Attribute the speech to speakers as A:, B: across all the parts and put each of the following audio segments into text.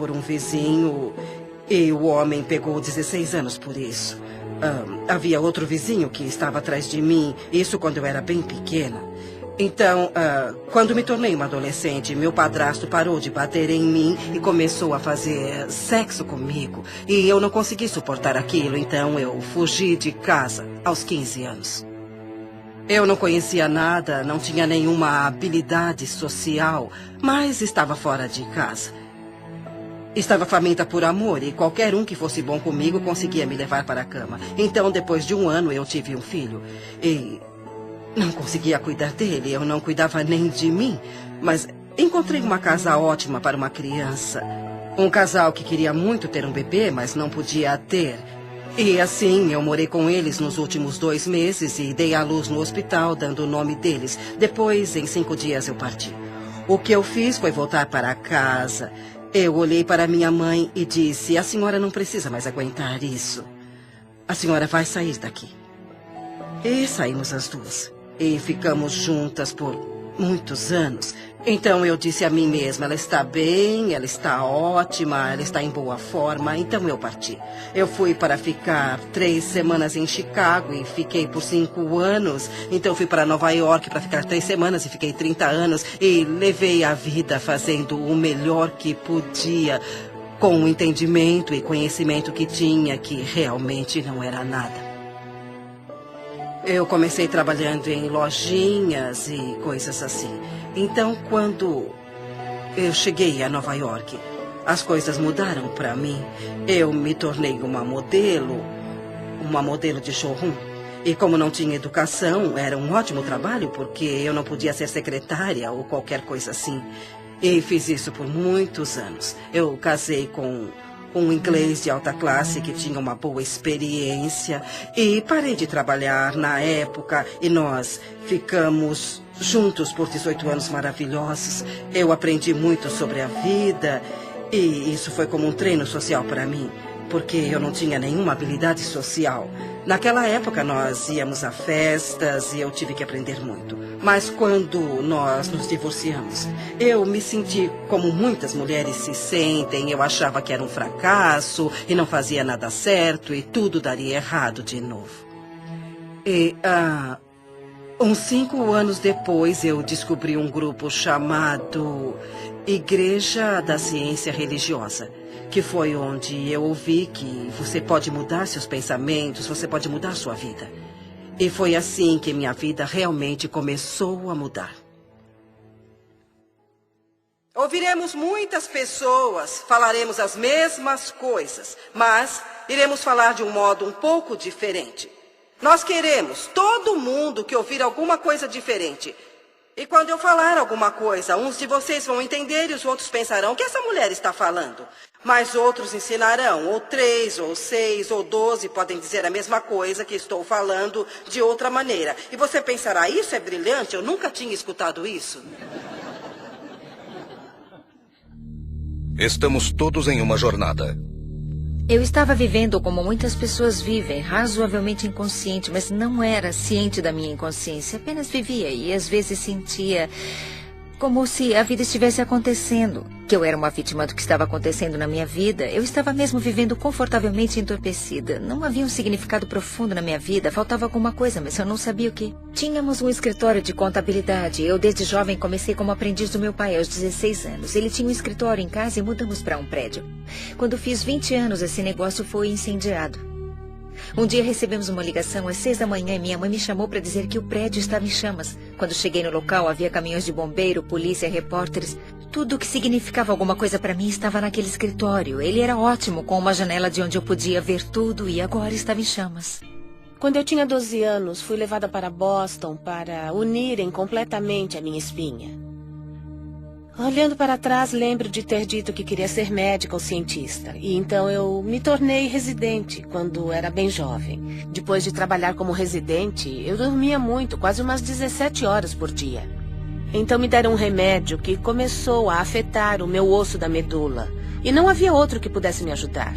A: por um vizinho e o homem pegou 16 anos por isso. Havia outro vizinho que estava atrás de mim, isso quando eu era bem pequena. Então, quando me tornei uma adolescente, meu padrasto parou de bater em mim e começou a fazer sexo comigo. E eu não consegui suportar aquilo, então eu fugi de casa aos 15 anos. Eu não conhecia nada, não tinha nenhuma habilidade social, mas estava fora de casa. Estava faminta por amor e qualquer um que fosse bom comigo conseguia me levar para a cama. Então, depois de 1 ano, eu tive um filho. E não conseguia cuidar dele, eu não cuidava nem de mim. Mas encontrei uma casa ótima para uma criança. Um casal que queria muito ter um bebê, mas não podia ter. E assim, eu morei com eles nos últimos 2 meses e dei à luz no hospital, dando o nome deles. Depois, em 5 dias, eu parti. O que eu fiz foi voltar para casa. Eu olhei para minha mãe e disse: a senhora não precisa mais aguentar isso. A senhora vai sair daqui. E saímos as duas. E ficamos juntas por muitos anos. Então eu disse a mim mesma: ela está bem, ela está ótima, ela está em boa forma. Então eu parti. Eu fui para ficar 3 semanas em Chicago e fiquei por 5 anos. Então fui para Nova York para ficar 3 semanas e fiquei 30 anos. E levei a vida fazendo o melhor que podia, com o entendimento e conhecimento que tinha, que realmente não era nada. Eu comecei trabalhando em lojinhas e coisas assim. Então, quando eu cheguei a Nova York, as coisas mudaram para mim. Eu me tornei uma modelo de showroom. E como não tinha educação, era um ótimo trabalho, porque eu não podia ser secretária ou qualquer coisa assim. E fiz isso por muitos anos. Eu casei com um inglês de alta classe que tinha uma boa experiência. E parei de trabalhar na época e nós ficamos juntos por 18 anos maravilhosos. Eu aprendi muito sobre a vida e isso foi como um treino social para mim, porque eu não tinha nenhuma habilidade social. Naquela época nós íamos a festas e eu tive que aprender muito. Mas quando nós nos divorciamos, eu me senti como muitas mulheres se sentem. Eu achava que era um fracasso e não fazia nada certo e tudo daria errado de novo. E uns 5 anos depois eu descobri um grupo chamado Igreja da Ciência Religiosa, que foi onde eu ouvi que você pode mudar seus pensamentos, você pode mudar sua vida. E foi assim que minha vida realmente começou a mudar. Ouviremos muitas pessoas, falaremos as mesmas coisas, mas iremos falar de um modo um pouco diferente. Nós queremos, todo mundo, que ouvir alguma coisa diferente. E quando eu falar alguma coisa, uns de vocês vão entender e os outros pensarão: o que essa mulher está falando? Mas outros ensinarão, ou 3, ou 6, ou 12 podem dizer a mesma coisa que estou falando de outra maneira. E você pensará: isso é brilhante, eu nunca tinha escutado isso.
B: Estamos todos em uma jornada.
C: Eu estava vivendo como muitas pessoas vivem, razoavelmente inconsciente, mas não era ciente da minha inconsciência. Apenas vivia e às vezes sentia como se a vida estivesse acontecendo, que eu era uma vítima do que estava acontecendo na minha vida. Eu estava mesmo vivendo confortavelmente entorpecida. Não havia um significado profundo na minha vida, faltava alguma coisa, mas eu não sabia o que. Tínhamos um escritório de contabilidade. Eu, desde jovem, comecei como aprendiz do meu pai aos 16 anos. Ele tinha um escritório em casa e mudamos para um prédio. Quando fiz 20 anos, esse negócio foi incendiado. Um dia recebemos uma ligação às 6 da manhã e minha mãe me chamou para dizer que o prédio estava em chamas. Quando cheguei no local, havia caminhões de bombeiro, polícia, repórteres. Tudo o que significava alguma coisa para mim estava naquele escritório. Ele era ótimo, com uma janela de onde eu podia ver tudo, e agora estava em chamas.
D: Quando eu tinha 12 anos, fui levada para Boston para unirem completamente a minha espinha. Olhando para trás, lembro de ter dito que queria ser médica ou cientista. E então eu me tornei residente quando era bem jovem. Depois de trabalhar como residente, eu dormia muito, quase umas 17 horas por dia. Então me deram um remédio que começou a afetar o meu osso da medula. E não havia outro que pudesse me ajudar.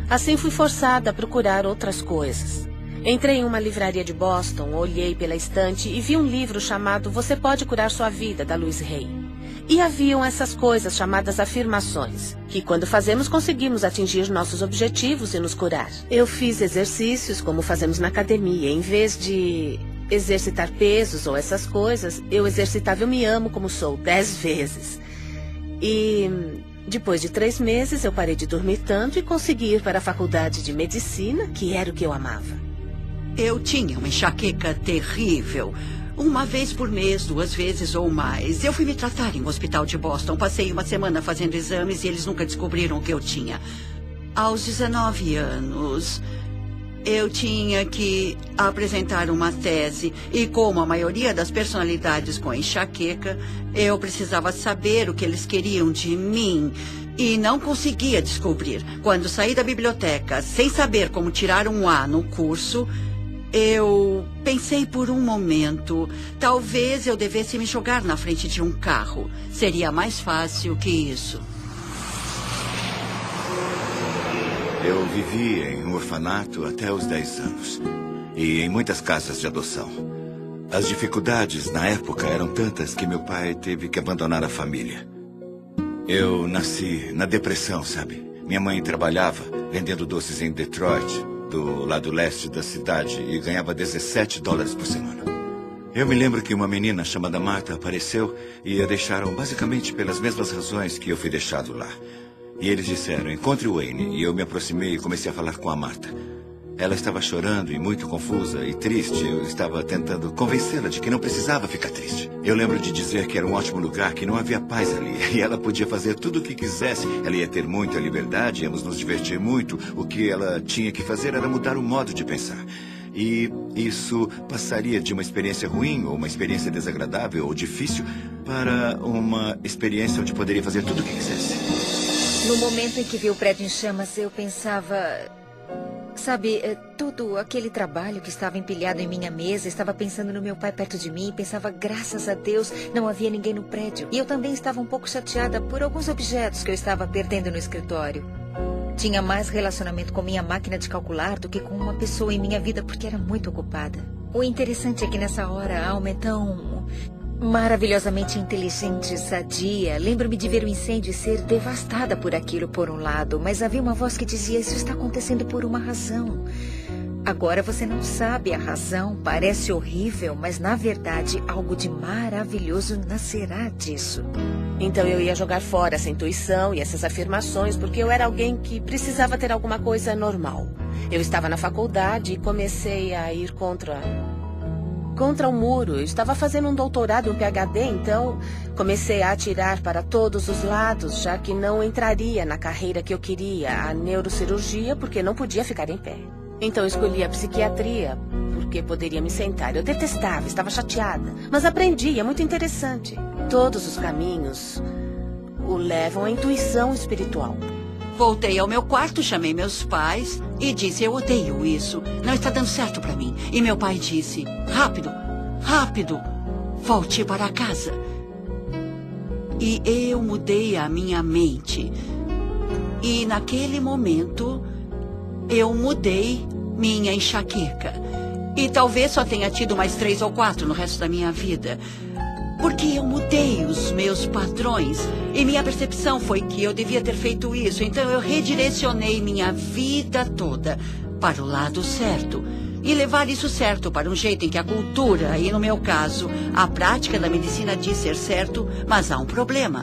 D: Assim fui forçada a procurar outras coisas. Entrei em uma livraria de Boston, olhei pela estante e vi um livro chamado Você Pode Curar Sua Vida, da Louise Hay. E haviam essas coisas chamadas afirmações, que quando fazemos conseguimos atingir nossos objetivos e nos curar. Eu fiz exercícios como fazemos na academia. Em vez de exercitar pesos ou essas coisas, eu exercitava Eu Me Amo Como Sou 10 vezes. E depois de 3 meses eu parei de dormir tanto e consegui ir para a faculdade de medicina, que era o que eu amava.
E: Eu tinha uma enxaqueca terrível. Uma vez por mês, 2 vezes ou mais. Eu fui me tratar em um hospital de Boston. Passei uma semana fazendo exames e eles nunca descobriram o que eu tinha. Aos 19 anos, eu tinha que apresentar uma tese. E como a maioria das personalidades com enxaqueca, eu precisava saber o que eles queriam de mim. E não conseguia descobrir. Quando saí da biblioteca, sem saber como tirar um A no curso, eu pensei por um momento, talvez eu devesse me jogar na frente de um carro. Seria mais fácil que isso.
F: Eu vivi em um orfanato até os 10 anos. E em muitas casas de adoção. As dificuldades na época eram tantas que meu pai teve que abandonar a família. Eu nasci na depressão, sabe? Minha mãe trabalhava vendendo doces em Detroit, do lado leste da cidade, e ganhava $17 por semana. Eu me lembro que uma menina chamada Marta apareceu e a deixaram basicamente pelas mesmas razões que eu fui deixado lá. E eles disseram, encontre o Wayne, e eu me aproximei e comecei a falar com a Marta. Ela estava chorando e muito confusa e triste. Eu estava tentando convencê-la de que não precisava ficar triste. Eu lembro de dizer que era um ótimo lugar, que não havia paz ali. E ela podia fazer tudo o que quisesse. Ela ia ter muita liberdade, íamos nos divertir muito. O que ela tinha que fazer era mudar o modo de pensar. E isso passaria de uma experiência ruim, ou uma experiência desagradável ou difícil, para uma experiência onde poderia fazer tudo o que quisesse.
C: No momento em que vi o prédio em chamas, eu pensava... Sabe, todo aquele trabalho que estava empilhado em minha mesa, estava pensando no meu pai perto de mim, pensava, graças a Deus, não havia ninguém no prédio. E eu também estava um pouco chateada por alguns objetos que eu estava perdendo no escritório. Tinha mais relacionamento com minha máquina de calcular do que com uma pessoa em minha vida, porque era muito ocupada. O interessante é que nessa hora a alma é tão... maravilhosamente inteligente, sadia. Lembro-me de ver o incêndio e ser devastada por aquilo por um lado, mas havia uma voz que dizia, isso está acontecendo por uma razão. Agora você não sabe a razão, parece horrível, mas na verdade algo de maravilhoso nascerá disso.
D: Então eu ia jogar fora essa intuição e essas afirmações, porque eu era alguém que precisava ter alguma coisa normal. Eu estava na faculdade e comecei a ir contra o muro. Eu estava fazendo um doutorado, um PhD, então comecei a atirar para todos os lados, já que não entraria na carreira que eu queria, a neurocirurgia, porque não podia ficar em pé. Então escolhi a psiquiatria, porque poderia me sentar. Eu detestava, estava chateada, mas aprendi, é muito interessante. Todos os caminhos o levam à intuição espiritual.
E: Voltei ao meu quarto, chamei meus pais e disse, eu odeio isso, não está dando certo para mim. E meu pai disse, rápido, rápido, volte para casa. E eu mudei a minha mente. E naquele momento, eu mudei minha enxaqueca. E talvez só tenha tido mais 3 ou 4 no resto da minha vida. Porque eu mudei os meus padrões e minha percepção foi que eu devia ter feito isso. Então eu redirecionei minha vida toda para o lado certo. E levar isso certo para um jeito em que a cultura, e no meu caso, a prática da medicina diz ser certo, mas há um problema.